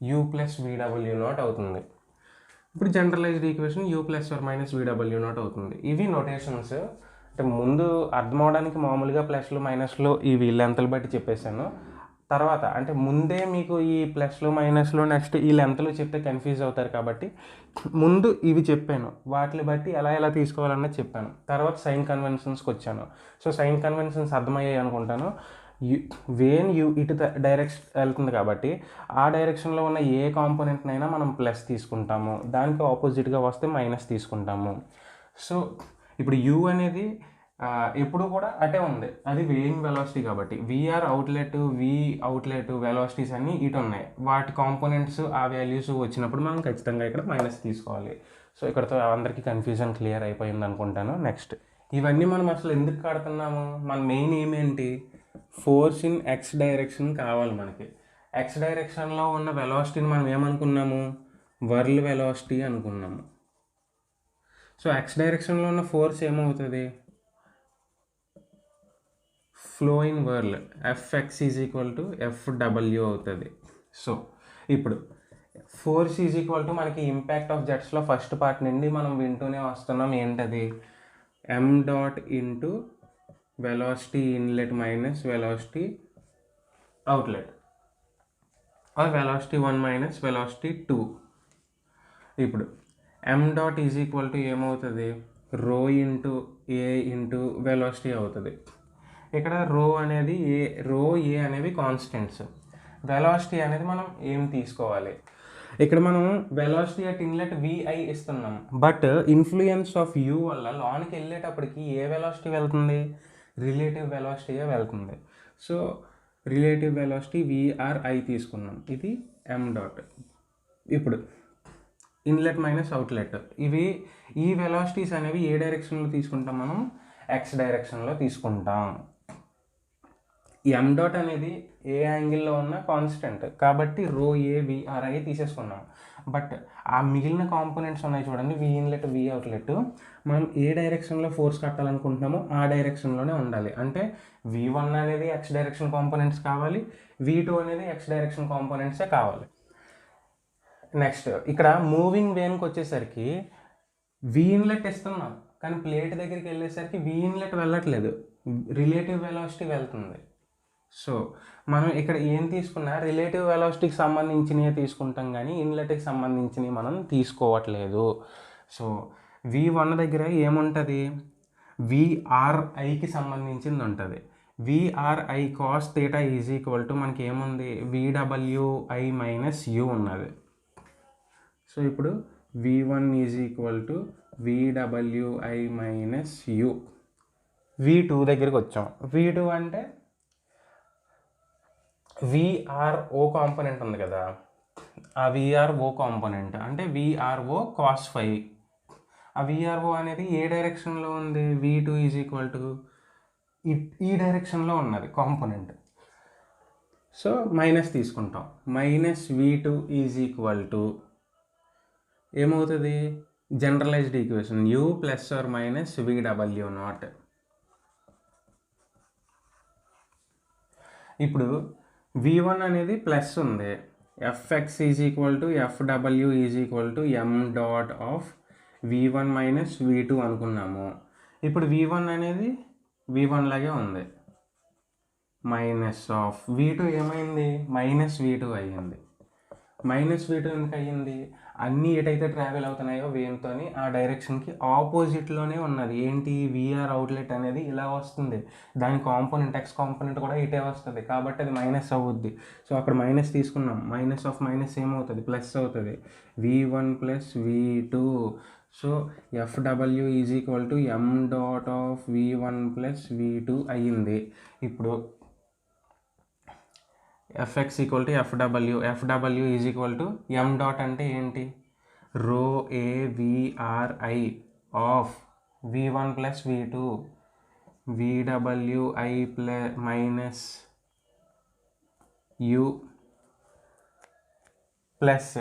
యూ ప్లస్ VW నాట్ అవుతుంది. ఇప్పుడు generalized equation U plus are minus VW naught అవుతుంది. ఇవి నోటేషన్స్. అంటే ముందు అర్థం అవడానికి మామూలుగా ప్లస్లు మైనస్లు ఇవి లెంత్లు బట్టి చెప్పేశాను. తర్వాత అంటే ముందే మీకు ఈ ప్లస్లు మైనస్లు నెక్స్ట్ ఈ లెంత్లు చెప్తే కన్ఫ్యూజ్ అవుతారు కాబట్టి ముందు ఇవి చెప్పాను, వాటిని బట్టి ఎలా తీసుకోవాలన్నది చెప్పాను. తర్వాత సైన్ కన్వెన్షన్స్కి వచ్చాను. సో సైన్ కన్వెన్షన్స్ అర్థమయ్యాయి అనుకుంటాను. వేన్ యూ ఇటు డైరెక్షన్ వెళ్తుంది కాబట్టి ఆ డైరెక్షన్లో ఉన్న ఏ కాంపోనెంట్నైనా మనం ప్లస్ తీసుకుంటాము, దానికి ఆపోజిట్గా వస్తే మైనస్ తీసుకుంటాము. సో ఇప్పుడు యూ అనేది ఎప్పుడు కూడా అటే ఉంది, అది వేయింగ్ వెలాసిటీ కాబట్టి. VR outlet, V outlet velocities అన్నీ ఇటు ఉన్నాయి. వాటి కాంపోనెంట్స్ ఆ వాల్యూస్ వచ్చినప్పుడు మనం ఖచ్చితంగా ఇక్కడ మైనస్ తీసుకోవాలి. సో ఇక్కడతో అందరికీ కన్ఫ్యూజన్ క్లియర్ అయిపోయింది అనుకుంటాను. నెక్స్ట్ ఇవన్నీ మనం అసలు ఎందుకు కడుతున్నాము? మన మెయిన్ ఏమేంటి? ఫోర్స్ ఇన్ ఎక్స్ డైరెక్షన్ కావాలి మనకి. ఎక్స్ డైరెక్షన్లో ఉన్న వెలాసిటీని మనం ఏమనుకున్నాము? వర్ల్ వెలాసిటీ అనుకున్నాము. సో ఎక్స్ డైరెక్షన్లో ఉన్న ఫోర్స్ ఏమవుతుంది? Flow in whirl Fx is equal to FW అవుతుంది. సో ఇప్పుడు ఫోర్స్ ఈజ్ ఈక్వల్ టు మనకి ఇంపాక్ట్ ఆఫ్ జెట్స్లో ఫస్ట్ పార్ట్ నుండి మనం వింటూనే వస్తున్నాం. ఏంటది? m dot into velocity inlet minus velocity outlet, or velocity 1 minus velocity 2. ఇప్పుడు m dot is equal to ఏమవుతుంది? రో ఇంటూ ఏ ఇంటూ వెలాసిటీ అవుతుంది. ఇక్కడ రో ఏ అనేవి కాన్స్టెంట్స్, వెలాసిటీ అనేది మనం ఏం తీసుకోవాలి? ఇక్కడ మనం వెలాసిటీ అట్ ఇన్లెట్ VI ఇస్తున్నాం, బట్ ఇన్ఫ్లుయెన్స్ ఆఫ్ యూ వల్ల లోనికి వెళ్ళేటప్పటికి ఏ వెలాసిటీ వెళ్తుంది? రిలేటివ్ వెలాసిటీయే వెళ్తుంది. సో రిలేటివ్ వెలాసిటీ VRI తీసుకున్నాం, ఇది m డాట్. ఇప్పుడు ఇన్లెట్ మైనస్ అవుట్లెట్, ఈ వెలాసిటీస్ అనేవి ఏ డైరెక్షన్లో తీసుకుంటాం? మనం ఎక్స్ డైరెక్షన్లో తీసుకుంటాం. m డాట్ అనేది ఏ యాంగిల్లో ఉన్న కాన్స్టెంట్ కాబట్టి రో ఏ VRI తీసేసుకున్నాం. బట్ ఆ మిగిలిన కాంపోనెంట్స్ ఉన్నాయి చూడండి, V ఇన్లెట్ V అవుట్లెట్, మనం ఏ డైరెక్షన్లో ఫోర్స్ కట్టాలనుకుంటున్నామో ఆ డైరెక్షన్లోనే ఉండాలి. అంటే V1 అనేది ఎక్స్ డైరెక్షన్ కాంపోనెంట్స్ కావాలి, V2 అనేది ఎక్స్ డైరెక్షన్ కాంపోనెంట్సే కావాలి. నెక్స్ట్ ఇక్కడ మూవింగ్ వేన్కి వచ్చేసరికి V ఇన్లెట్ ఇస్తున్నాం, కానీ ప్లేట్ దగ్గరికి వెళ్ళేసరికి V ఇన్లెట్ వెళ్ళట్లేదు, రిలేటివ్ వెలాసిటీ వెళ్తుంది. సో మనం ఇక్కడ ఏం తీసుకున్నా రిలేటివ్ వెలాసిటీకి సంబంధించినవి తీసుకుంటాం, కానీ ఇన్లెట్కి సంబంధించినవి మనం తీసుకోవట్లేదు. సో V1 దగ్గర ఏముంటుంది? VRIకి సంబంధించింది ఉంటుంది. VRI cos theta is equal to మనకి ఏముంది? VWI మైనస్ U ఉన్నది. సో ఇప్పుడు V1 is equal to VWI minus U. V2 దగ్గరికి వచ్చాం. V2 అంటే VRO కాంపోనెంట్ ఉంది కదా, ఆ VRO కాంపోనెంట్ అంటే VRO కాస్ ఫై. ఆ VRO అనేది ఏ డైరెక్షన్లో ఉంది? V2 ఈజ్ ఈక్వల్ టు ఈ డైరెక్షన్లో ఉన్నది కాంపోనెంట్. సో మైనస్ తీసుకుంటాం. Minus V2 is equal to ఏమవుతుంది? Generalised equation U plus are minus VW naught. ఇప్పుడు v1 అనేది ప్లస్ ఉంది, fx is equal to fw is equal to m dot of v1 minus v2 అనుకున్నాము. ఇప్పుడు v1 అనేది v1 లాగే ఉంది, minus of v2 ఏమైంది, మైనస్ v2 అయ్యింది. మైనస్ v2 ఎందుకు అయ్యింది, అన్నీ ఏటైతే ట్రావెల్ అవుతున్నాయో వేన్తో ఆ డైరెక్షన్కి ఆపోజిట్లోనే ఉన్నది. ఏంటి, విఆర్ అవుట్లెట్ అనేది ఇలా వస్తుంది, దాని కాంపోనెంట్ ఎక్స్ కాంపోనెంట్ కూడా ఇటే వస్తుంది, కాబట్టి అది మైనస్ అవుద్ది. సో అక్కడ మైనస్ తీసుకున్నాం, మైనస్ ఆఫ్ మైనస్ ఏమవుతుంది, ప్లస్ అవుతుంది, v1 plus v2. So fw is equal to m dot of v1 plus v2 అయ్యింది. ఇప్పుడు fx equal to fw is equal to m dot అంటే ఏంటి, rho AVRI of v1 plus v2 VWI minus u plus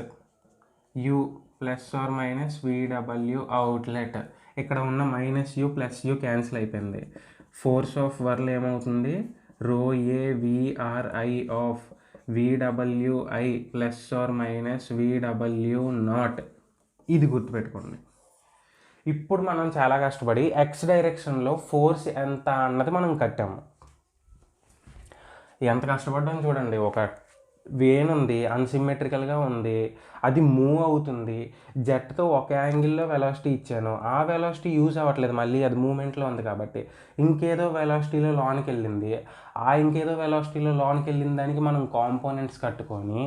u plus are minus VW outlet. ఇక్కడ ఉన్న minus u plus u cancel అయిపోయింది. Force of whirl ఏమవుతుంది, rho AVRI of VWI plus are minus VW nought. ఇది గుర్తుపెట్టుకోండి. ఇప్పుడు మనం చాలా కష్టపడి ఎక్స్ డైరెక్షన్లో ఫోర్స్ ఎంత అన్నది మనం కట్టాము. ఎంత కష్టపడ్డాం చూడండి. ఒక వేన్ ఉంది, అన్సిమెట్రికల్గా ఉంది, అది మూవ్ అవుతుంది, జెట్తో ఒక యాంగిల్లో వెలాసిటీ ఇచ్చాను, ఆ వెలాసిటీ యూజ్ అవ్వట్లేదు, మళ్ళీ అది మూమెంట్లో ఉంది కాబట్టి ఇంకేదో వెలాసిటీలో లోనికి వెళ్ళింది. ఆ ఇంకేదో వెలాసిటీలో లోనికి వెళ్ళిన దానికి మనం కాంపోనెంట్స్ కట్టుకొని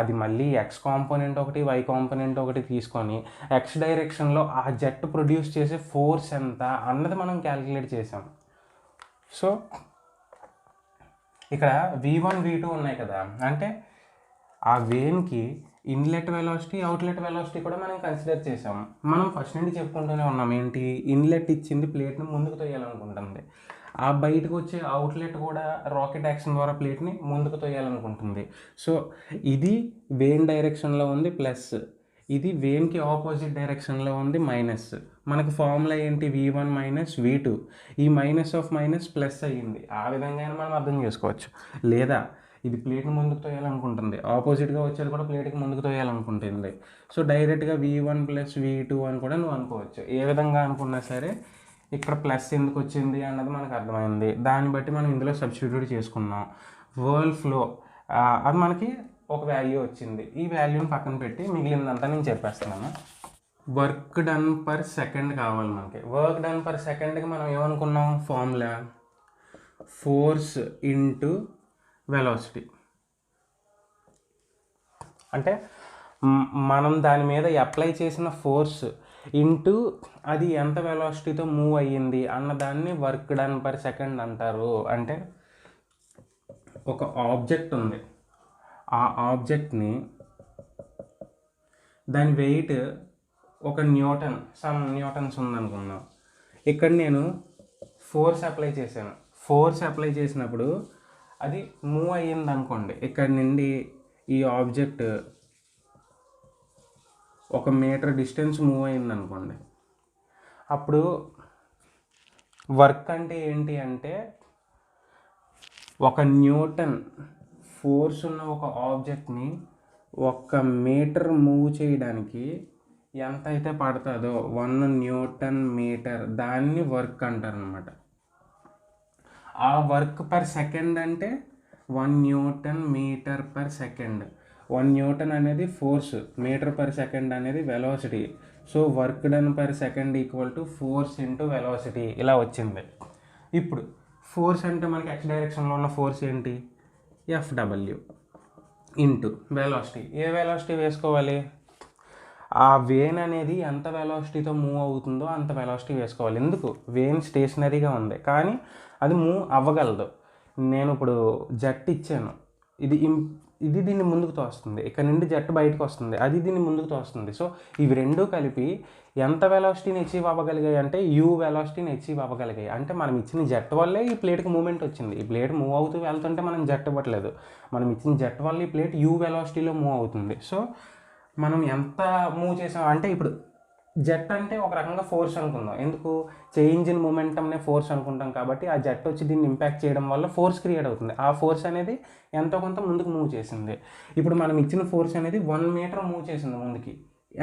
అది మళ్ళీ ఎక్స్ కాంపోనెంట్ ఒకటి వై కాంపోనెంట్ ఒకటి తీసుకొని ఎక్స్ డైరెక్షన్లో ఆ జెట్ ప్రొడ్యూస్ చేసే ఫోర్స్ ఎంత అన్నది మనం క్యాలిక్యులేట్ చేసాం. సో ఇక్కడ v1 v2 ఉన్నాయి కదా, అంటే ఆ వేన్కి ఇన్లెట్ వెలాసిటీ అవుట్లెట్ వెలాసిటీ కూడా మనం కన్సిడర్ చేసాం. మనం ఫస్ట్ నుండి చెప్పుకుంటూనే ఉన్నాం, ఏంటి, ఇన్లెట్ ఇచ్చింది ప్లేట్ని ముందుకు తోయాలనుకుంటుంది, ఆ బయటకు వచ్చే అవుట్లెట్ కూడా రాకెట్ యాక్షన్ ద్వారా ప్లేట్ని ముందుకు తోయాలనుకుంటుంది. సో ఇది వేన్ డైరెక్షన్లో ఉంది ప్లస్, ఇది వేన్కి ఆపోజిట్ డైరెక్షన్లో ఉంది మైనస్. మనకు ఫార్ములా ఏంటి, v1 మైనస్ v2. ఈ మైనస్ ఆఫ్ మైనస్ ప్లస్ అయ్యింది. ఆ విధంగా మనం అర్థం చేసుకోవచ్చు. లేదా ఇది ప్లేట్ని ముందుకు తోయాలనుకుంటుంది, ఆపోజిట్గా వచ్చేది కూడా ప్లేట్కి ముందుకు తోయాలనుకుంటుంది. సో డైరెక్ట్గా v1 ప్లస్ v2 అని కూడా నువ్వు అనుకోవచ్చు. ఏ విధంగా అనుకున్నా సరే ఇక్కడ ప్లస్ ఎందుకు వచ్చింది అన్నది మనకు అర్థమైంది. దాన్ని బట్టి మనం ఇందులో సబ్స్టిట్యూట్ చేసుకున్నాం. వరల్డ్ ఫ్లో అది మనకి ఒక వాల్యూ వచ్చింది. ఈ వాల్యూని పక్కన పెట్టి మిగిలిందంతా నేను చెప్పేస్తున్నాను. వర్క్ డన్ పర్ సెకండ్ కావాలి మనకి. వర్క్ డన్ పర్ సెకండ్కి మనం ఏమనుకున్నాం, ఫార్ములా ఫోర్స్ ఇంటూ వెలాసిటీ. అంటే మనం దాని మీద అప్లై చేసిన ఫోర్స్ ఇంటూ అది ఎంత వెలాసిటీతో మూవ్ అయ్యింది అన్నదాన్ని వర్క్ డన్ పర్ సెకండ్ అంటారు. అంటే ఒక ఆబ్జెక్ట్ ఉంది, ఆ ఆబ్జెక్ట్ని దాని వెయిట్ ఒక న్యూటన్, సమ్ న్యూటన్స్ ఉందనుకుందాం. ఇక్కడ నేను ఫోర్స్ అప్లై చేశాను. ఫోర్స్ అప్లై చేసినప్పుడు అది మూవ్ అయ్యింది అనుకోండి. ఇక్కడ నుండి ఈ ఆబ్జెక్ట్ 1 మీటర్ డిస్టెన్స్ మూవ్ అయింది అనుకోండి. అప్పుడు వర్క్ అంటే ఏంటి అంటే, 1 న్యూటన్ ఫోర్స్ ఉన్న ఒక ఆబ్జెక్ట్ని 1 మీటర్ మూవ్ చేయడానికి ఎంత అయితే పడుతుందో 1 న్యూటన్ మీటర్, దాన్ని వర్క్ అంటారు అనమాట. ఆ వర్క్ పర్ సెకండ్ అంటే 1 newton metre per second. 1 newton అనేది ఫోర్స్, మీటర్ పర్ సెకండ్ అనేది velocity. So work done per second equal to force into velocity ఇలా వచ్చింది. ఇప్పుడు ఫోర్స్ అంటే మనకి ఎక్స్ డైరెక్షన్లో ఉన్న ఫోర్స్ ఏంటి, FW into velocity. A velocity వేసుకోవాలి, ఆ వేన్ అనేది ఎంత వెలాసిటీతో మూవ్ అవుతుందో అంత వెలాసిటీ వేసుకోవాలి. ఎందుకు, వేన్ స్టేషనరీగా ఉంది కానీ అది మూవ్ అవ్వగలదు. నేను ఇప్పుడు జెట్ ఇచ్చాను, ఇది దీన్ని ముందుకు తోస్తుంది, ఇక్కడ నుండి జెట్ బయటకు వస్తుంది, అది దీన్ని ముందుకు తోస్తుంది. సో ఇవి రెండూ కలిపి ఎంత వెలాసిటీని అచీవ్ అవ్వగలిగాయి అంటే u వెలాసిటీని అచీవ్ అవ్వగలిగాయి. అంటే మనం ఇచ్చిన జెట్ వల్లే ఈ ప్లేట్కి మూమెంట్ వచ్చింది. ఈ ప్లేట్ మూవ్ అవుతూ వెళ్తుంటే మనం జెట్ ఇవ్వట్లేదు, మనం ఇచ్చిన జెట్ వల్ల ఈ ప్లేట్ u వెలాసిటీలో మూవ్ అవుతుంది. సో మనం ఎంత మూవ్ చేసాం అంటే, ఇప్పుడు జెట్ అంటే ఒక రకంగా ఫోర్స్ అనుకుందాం. ఎందుకు? చేంజ్ ఇన్ మొమెంటమ్‌నే ఫోర్స్ అనుకుంటాం కాబట్టి, ఆ జెట్ వచ్చి దీన్ని ఇంపాక్ట్ చేయడం వల్ల ఫోర్స్ క్రియేట్ అవుతుంది. ఆ ఫోర్స్ అనేది ఎంతో కొంత ముందుకు మూవ్ చేసింది. ఇప్పుడు మనం ఇచ్చిన ఫోర్స్ అనేది 1 మీటర్ మూవ్ చేసింది ముందుకి.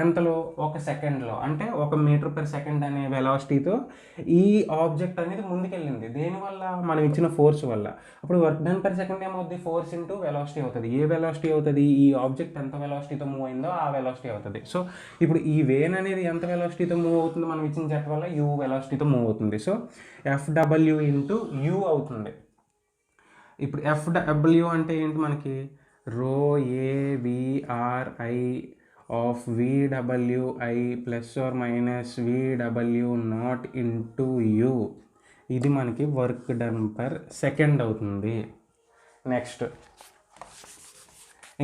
ఎంతలో? 1 సెకండ్‌లో. అంటే 1 మీటర్ పర్ సెకండ్ అనే వెలాసిటీతో ఈ ఆబ్జెక్ట్ అనేది ముందుకెళ్ళింది. దేనివల్ల? మనం ఇచ్చిన ఫోర్స్ వల్ల. అప్పుడు వర్క్ డన్ పర్ సెకండ్ ఏమవుద్ది? ఫోర్స్ ఇంటూ వెలాసిటీ అవుతుంది. ఏ వెలాసిటీ అవుతుంది? ఈ ఆబ్జెక్ట్ ఎంత వెలాసిటీతో మూవ్ అయిందో ఆ వెలాసిటీ అవుతుంది. సో ఇప్పుడు ఈ వేన్ అనేది ఎంత వెలాసిటీతో మూవ్ అవుతుంది? మనం ఇచ్చిన జెట్ వల్ల యూ వెలాసిటీతో మూవ్ అవుతుంది. సో ఎఫ్డబ్ల్యూ ఇంటూ యూ అవుతుంది. ఇప్పుడు ఎఫ్డబ్ల్యూ అంటే ఏంటి మనకి? Rho AVRI of VWI plus are minus VW naught into U. ఇది మనకి వర్క్ డన్ పర్ సెకండ్ అవుతుంది. నెక్స్ట్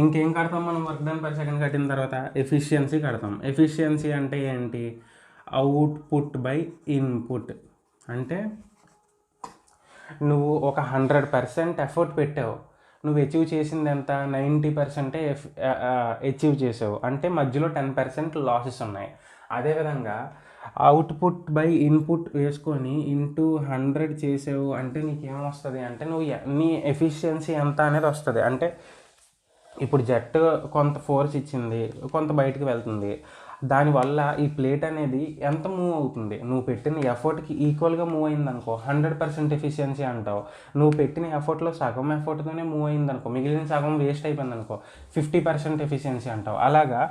ఇంకేం కడతాం మనం? వర్క్ డన్ పర్ సెకండ్ కట్టిన తర్వాత ఎఫిషియన్సీ కడతాం. ఎఫిషియన్సీ అంటే ఏంటి? Output by input. అంటే నువ్వు ఒక 100% ఎఫర్ట్ పెట్టావు, నువ్వు అచీవ్ చేసింది ఎంత? 90% అచీవ్ చేసావు. అంటే మధ్యలో 10% లాసెస్ ఉన్నాయి. అదేవిధంగా అవుట్పుట్ బై ఇన్పుట్ వేసుకొని ఇంటూ 100 చేసావు అంటే నీకేమొస్తుంది అంటే నీ ఎఫిషియన్సీ ఎంత అనేది వస్తుంది. అంటే ఇప్పుడు జెట్ కొంత ఫోర్స్ ఇచ్చింది, కొంత బయటకు వెళ్తుంది. దానివల్ల ఈ ప్లేట్ అనేది ఎంత మూవ్ అవుతుంది? నువ్వు పెట్టిన ఎఫర్ట్కి ఈక్వల్గా మూవ్ అయింది అనుకో, 100% ఎఫిషియన్సీ అంటావు. నువ్వు పెట్టిన ఎఫర్ట్లో సగం ఎఫర్ట్తోనే మూవ్ అయింది అనుకో, మిగిలిన సగం వేస్ట్ అయిపోయింది అనుకో, 50% ఎఫిషియన్సీ అంటావు. అలాగా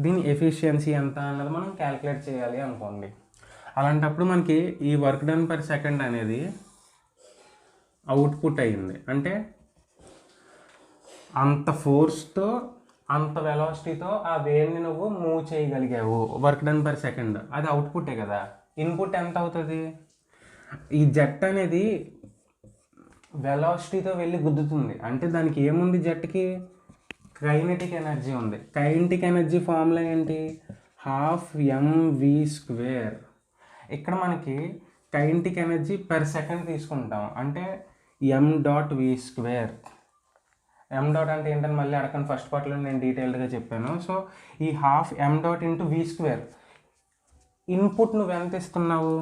దీని ఎఫిషియన్సీ ఎంత అన్నది మనం క్యాలిక్యులేట్ చేయాలి అనుకోండి. అలాంటప్పుడు మనకి ఈ వర్క్ డన్ పర్ సెకండ్ అనేది అవుట్పుట్ అయ్యింది. అంటే అంత ఫోర్స్తో అంత వెలాసిటీతో ఆ వేవ్ని నువ్వు మూవ్ చేయగలిగావు. వర్క్ డన్ పర్ సెకండ్ అది అవుట్పుట్టే కదా. ఇన్పుట్ ఎంత అవుతుంది? ఈ జెట్ అనేది వెలాసిటీతో వెళ్ళి గుద్దుతుంది. అంటే దానికి ఏముంది? జెట్కి కైనెటిక్ ఎనర్జీ ఉంది. కైనెటిక్ ఎనర్జీ ఫార్ములా ఏంటి? 12mv². ఇక్కడ మనకి కైనెటిక్ ఎనర్జీ పర్ సెకండ్ తీసుకుంటాం. అంటే m.v². m డాట్ అంటే ఏంటని మళ్ళీ అడగండి, ఫస్ట్ పార్ట్లో నేను డీటెయిల్డ్గా చెప్పాను. సో ఈ m ఇంటూ v². ఇన్పుట్ నువ్వు ఎంత ఇస్తున్నావు?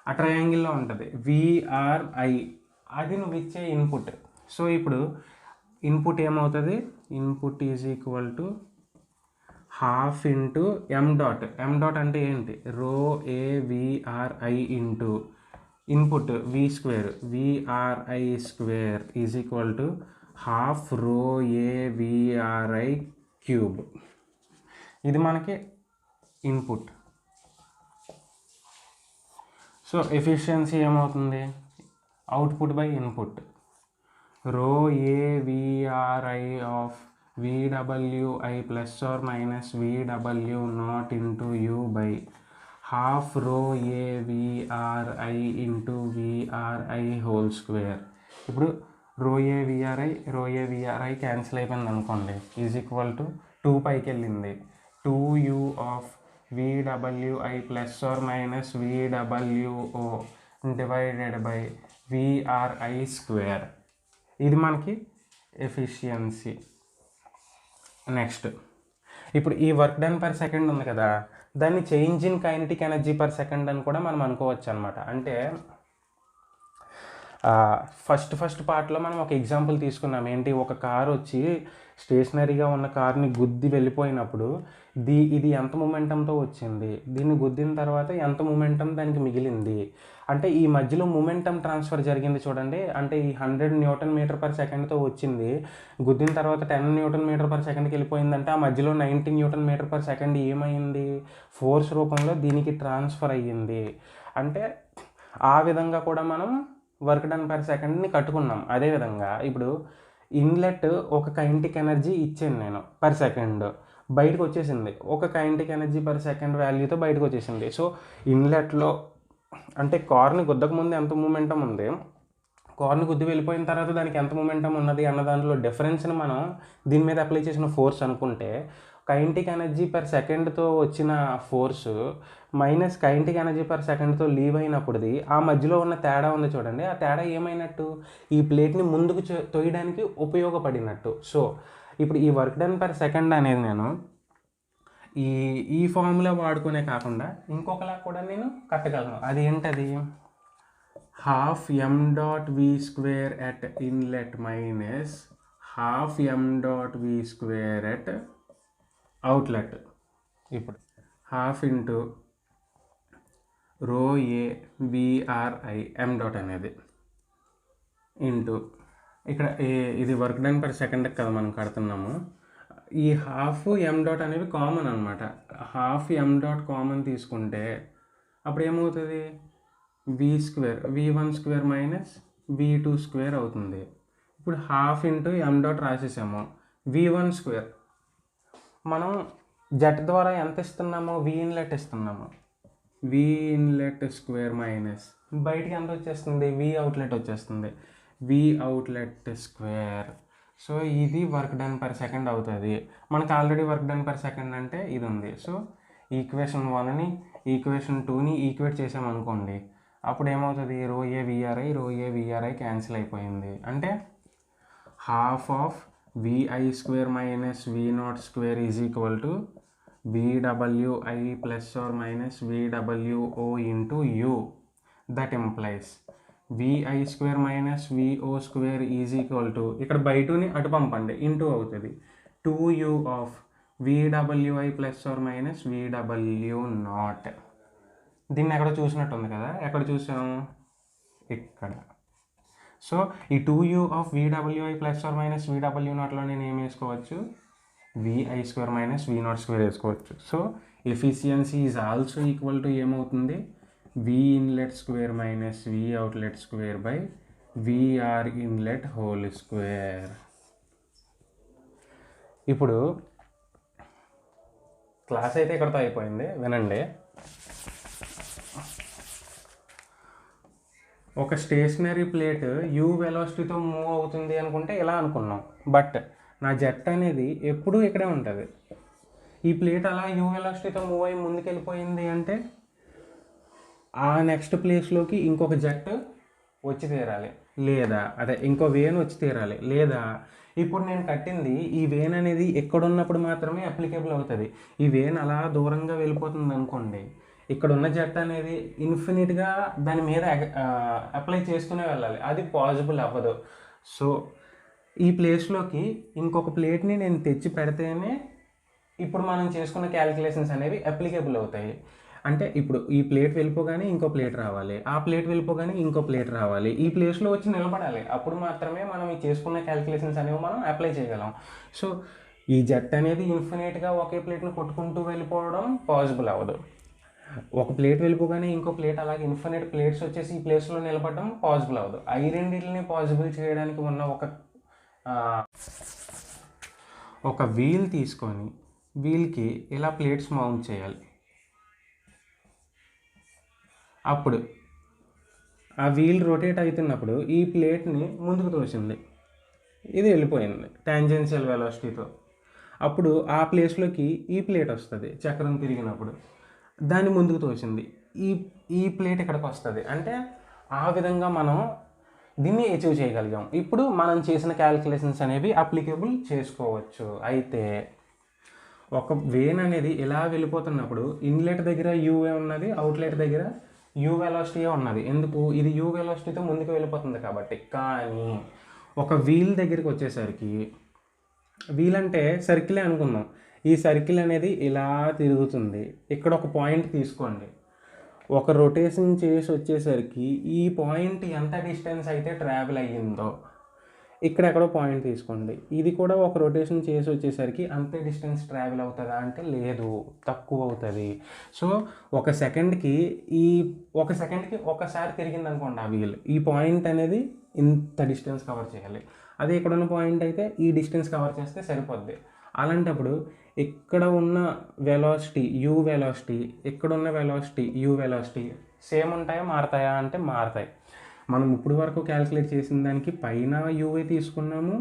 ఆ ట్రయాంగిల్లో ఉంటుంది విఆర్ఐ, అది నువ్వు ఇచ్చే ఇన్పుట్. సో ఇప్పుడు ఇన్పుట్ ఏమవుతుంది? Input is equal to 12 into m dot. m dot అంటే ఏంటి? Rho AVRI into input v², VRI is equal to 12 rho AVRI cube. ఇది మనకి ఇన్పుట్. సో ఎఫిషియన్సీ ఏమవుతుంది? Output by input. Rho AVRI of VWI plus are minus VW naught into U by 12 rho AVRI into VRI హోల్². ఇప్పుడు రో ఏవిఆర్ఐ cancel అయిపోయింది అనుకోండి, is equal to 2 పైకి వెళ్ళింది. 2u of VWI plus are minus VWO divided by VRI. ఇది మనకి efficiency. Next ఇప్పుడు ఈ వర్క్ డన్ పర్ సెకండ్ ఉంది కదా, దాన్ని change in kinetic energy per second అని కూడా మనం అనుకోవచ్చు అనమాట. అంటే ఫస్ట్ పార్ట్లో మనం ఒక ఎగ్జాంపుల్ తీసుకున్నాం. ఏంటి? ఒక కారు వచ్చి స్టేషనరీగా ఉన్న కార్ని గుద్ది వెళ్ళిపోయినప్పుడు ఇది ఎంత మొమెంటంతో వచ్చింది, దీన్ని గుద్దిన తర్వాత ఎంత మొమెంటం దానికి మిగిలింది, అంటే ఈ మధ్యలో మొమెంటం ట్రాన్స్ఫర్ జరిగింది చూడండి. అంటే ఈ 100 న్యూటన్ మీటర్ పర్ సెకండ్తో వచ్చింది, గుద్దిన తర్వాత 10 న్యూటన్ మీటర్ పర్ సెకండ్కి వెళ్ళిపోయిందంటే ఆ మధ్యలో 90 న్యూటన్ మీటర్ పర్ సెకండ్ ఏమైంది? ఫోర్స్ రూపంలో దీనికి ట్రాన్స్ఫర్ అయ్యింది. అంటే ఆ విధంగా కూడా మనం వర్క్ డన్ పర్ సెకండ్ని కట్టుకున్నాం. అదేవిధంగా ఇప్పుడు ఇన్లెట్ ఒక కైనెటిక్ ఎనర్జీ ఇచ్చాను నేను పర్ సెకండ్, బయటకు వచ్చేసింది ఒక కైనెటిక్ ఎనర్జీ పర్ సెకండ్ వాల్యూతో బయటకు వచ్చేసింది. సో ఇన్లెట్లో అంటే కార్ని గుద్దక ముందు ఎంత మూమెంటం ఉంది, కార్ని గుద్ది వెళ్ళిపోయిన తర్వాత దానికి ఎంత మూమెంటం ఉన్నది అన్న దాంట్లో డిఫరెన్స్ని మనం దీని మీద అప్లై చేసిన ఫోర్స్ అనుకుంటే, కైనెటిక్ ఎనర్జీ పర్ సెకండ్తో వచ్చిన force minus kinetic energy per సెకండ్తో లీవ్ అయినప్పుడుది ఆ మధ్యలో ఉన్న తేడా ఉంది చూడండి, ఆ తేడా ఏమైనట్టు? ఈ ప్లేట్ని ముందుకు తొయ్యడానికి ఉపయోగపడినట్టు. సో ఇప్పుడు ఈ వర్క్ డన్ పర్ సెకండ్ అనేది నేను ఈ ఈ ఫార్ములా వాడుకునే కాకుండా ఇంకొకలా కూడా నేను కట్టగలను. అది ఏంటది? Half M dot v square at inlet minus half M dot v square at outlet. ఇప్పుడు హాఫ్ ఇంటూ రో ఏ విఆర్ఐ ఎమ్ డాట్ అనేది ఇంటూ ఇక్కడ ఇది వర్క్ డన్ పర్ సెకండ్ కదా మనం కడుతున్నాము. ఈ హాఫ్ ఎమ్ డాట్ అనేవి కామన్ అనమాట. హాఫ్ ఎమ్ డాట్ కామన్ తీసుకుంటే అప్పుడు ఏమవుతుంది? V square v1 square minus v2 square అవుతుంది. ఇప్పుడు హాఫ్ ఇంటూ ఎమ్ డాట్ రాసేసాము. v1 స్క్వేర్ మనం జెట్ ద్వారా ఎంత ఇస్తున్నామో వి ఇన్లెట్ ఇస్తున్నాము. వి ఇన్లెట్ స్క్వేర్ మైనస్ బయటికి ఎంత వచ్చేస్తుంది? వి అవుట్లెట్ వచ్చేస్తుంది. V outlet square. సో ఇది వర్క్ డన్ పర్ సెకండ్ అవుతుంది. మనకు already work done per second అంటే ఇది ఉంది. సో ఈక్వేషన్ 1ని ఈక్వేషన్ 2ని ఈక్వేట్ చేసామనుకోండి, అప్పుడు ఏమవుతుంది? రో ఏ విఆర్ఐ క్యాన్సిల్ అయిపోయింది. అంటే half of VI square minus V naught square is equal to VWI plus are minus VWO into U. That implies VI square minus VO square is equal to, ఇక్కడ by 2ని అటు పంపండి, into అవుతుంది 2u of VWI plus are minus VW naught. దీన్ని ఎక్కడ చూసినట్టు ఉంది కదా? ఎక్కడ చూసాము? ఇక్కడ. సో ఈ 2u of VWI plus are minus VW నాట్లో నేను ఏం వేసుకోవచ్చు? VI square minus V naught square వేసుకోవచ్చు. So efficiency is also equal to ఏమవుతుంది? V inlet square minus V outlet square by VR inlet whole square. ఇప్పుడు class అయితే ఇక్కడతో అయిపోయింది, వినండి. ఒక స్టేషనరీ ప్లేట్ యూ వెలాసిటీతో మూవ్ అవుతుంది అనుకుంటే ఇలా అనుకున్నాం. బట్ నా జెట్ అనేది ఎప్పుడూ ఇక్కడే ఉంటుంది. ఈ ప్లేట్ అలా యూ వెలాసిటీతో మూవ్ అయ్యి ముందుకు వెళ్ళిపోయింది అంటే ఆ నెక్స్ట్ ప్లేస్లోకి ఇంకొక జెట్ వచ్చి తీరాలి, లేదా అదే ఇంకో వేన్ వచ్చి తీరాలి, లేదా ఇప్పుడు నేను కట్టింది ఈ వేన్ అనేది ఎక్కడున్నప్పుడు మాత్రమే అప్లికేబుల్ అవుతుంది. ఈ వేన్ అలా దూరంగా వెళ్ళిపోతుంది అనుకోండి, ఇక్కడ ఉన్న జెట్ అనేది ఇన్ఫినిట్గా దాని మీద అప్లై చేస్తూనే వెళ్ళాలి. అది పాసిబుల్ అవ్వదు. సో ఈ ప్లేస్లోకి ఇంకొక ప్లేట్ని నేను తెచ్చి పెడితేనే ఇప్పుడు మనం చేసుకున్న క్యాలిక్యులేషన్స్ అనేవి అప్లికేబుల్ అవుతాయి. అంటే ఇప్పుడు ఈ ప్లేట్ వెళ్ళిపోగానే ఇంకో ప్లేట్ రావాలి, ఆ ప్లేట్ వెళ్ళిపోగానే ఇంకో ప్లేట్ రావాలి, ఈ ప్లేస్లో వచ్చి నిలబడాలి. అప్పుడు మాత్రమే మనం ఈ చేసుకున్న క్యాలిక్యులేషన్స్ అనేవి మనం అప్లై చేయగలం. సో ఈ జెట్ అనేది ఇన్ఫినిట్గా ఒకే ప్లేట్ని కొట్టుకుంటూ వెళ్ళిపోవడం పాసిబుల్ అవ్వదు. ఒక ప్లేట్ వెళ్ళిపోగానే ఇంకో ప్లేట్ అలాగే ఇన్ఫినిట్ ప్లేట్స్ వచ్చేసి ఈ ప్లేస్లో నిలబడడం పాసిబుల్ అవ్వదు. ఈ రెండింటిని పాసిబుల్ చేయడానికి ఉన్న ఒక వీల్ తీసుకొని వీల్కి ఇలా ప్లేట్స్ మౌంట్ చేయాలి. అప్పుడు ఆ వీల్ రొటేట్ అవుతున్నప్పుడు ఈ ప్లేట్ని ముందుకు తోసింది, ఇది వెళ్ళిపోయింది టాంజెన్షియల్ వెలాసిటీతో. అప్పుడు ఆ ప్లేస్లోకి ఈ ప్లేట్ వస్తుంది చక్రం తిరిగినప్పుడు, దాన్ని ముందుకు తోసింది, ఈ ప్లేట్ ఇక్కడికి వస్తుంది. అంటే ఆ విధంగా మనం దీన్ని అచీవ్ చేయగలిగాం. ఇప్పుడు మనం చేసిన క్యాలిక్యులేషన్స్ అనేవి అప్లికేబుల్ చేసుకోవచ్చు. అయితే ఒక వేన్ అనేది ఇలా వెళ్ళిపోతున్నప్పుడు ఇన్లెట్ దగ్గర యూఏ ఉన్నది, అవుట్లెట్ దగ్గర యూ వెలాసిటీయే ఉన్నది. ఎందుకు? ఇది యూ వెలాసిటీతో ముందుకు వెళ్ళిపోతుంది కాబట్టి. కానీ ఒక వీల్ దగ్గరికి వచ్చేసరికి, వీల్ అంటే సర్కిలే అనుకుందాం, ఈ సర్కిల్ అనేది ఇలా తిరుగుతుంది. ఇక్కడ ఒక పాయింట్ తీసుకోండి, ఒక రొటేషన్ చేసి వచ్చేసరికి ఈ పాయింట్ ఎంత డిస్టెన్స్ అయితే ట్రావెల్ అయ్యిందో ఇక్కడ ఎక్కడో పాయింట్ తీసుకోండి, ఇది కూడా ఒక రొటేషన్ చేసి వచ్చేసరికి అంతే డిస్టెన్స్ ట్రావెల్ అవుతుందా అంటే లేదు, తక్కువ అవుతుంది. సో ఒక సెకండ్కి ఒకసారి తిరిగింది అనుకోండి ఆ వీల్, ఈ పాయింట్ అనేది ఇంత డిస్టెన్స్ కవర్ చేయాలి. అదే ఇక్కడ ఉన్న పాయింట్ అయితే ఈ డిస్టెన్స్ కవర్ చేస్తే సరిపోద్ది. అలాంటప్పుడు ఇక్కడ ఉన్న వెలాసిటీ యూ వెలాసిటీ, ఇక్కడ ఉన్న వెలాసిటీ యూ వెలాసిటీ సేమ్ ఉంటాయా మారతాయా అంటే మారతాయి. మనం ఇప్పుడు వరకు క్యాలిక్యులేట్ చేసిన దానికి పైన యూఏ తీసుకున్నాము,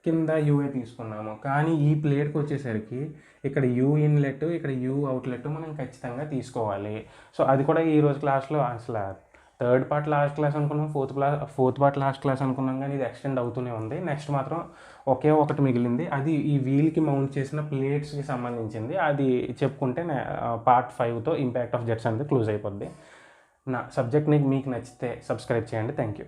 కింద యూఏ తీసుకున్నాము. కానీ ఈ ప్లేట్కి వచ్చేసరికి ఇక్కడ యూ ఇన్లెట్, ఇక్కడ యూ అవుట్లెట్ మనం ఖచ్చితంగా తీసుకోవాలి. సో అది కూడా ఈరోజు క్లాస్లో అసలు థర్డ్ పార్ట్ లాస్ట్ క్లాస్ అనుకున్నాం, ఫోర్త్ పార్ట్ లాస్ట్ క్లాస్ అనుకున్నాం, కానీ ఇది ఎక్స్టెండ్ అవుతూనే ఉంది. నెక్స్ట్ మాత్రం ఒకే ఒకటి మిగిలింది, అది ఈ వీల్కి మౌంట్ చేసిన ప్లేట్స్కి సంబంధించింది. అది చెప్పుకుంటే పార్ట్ 5తో ఇంపాక్ట్ ఆఫ్ జెట్స్ అనేది క్లోజ్ అయిపోద్ది. నా సబ్జెక్ట్ మీకు నచ్చితే సబ్స్క్రైబ్ చేయండి. Thank you.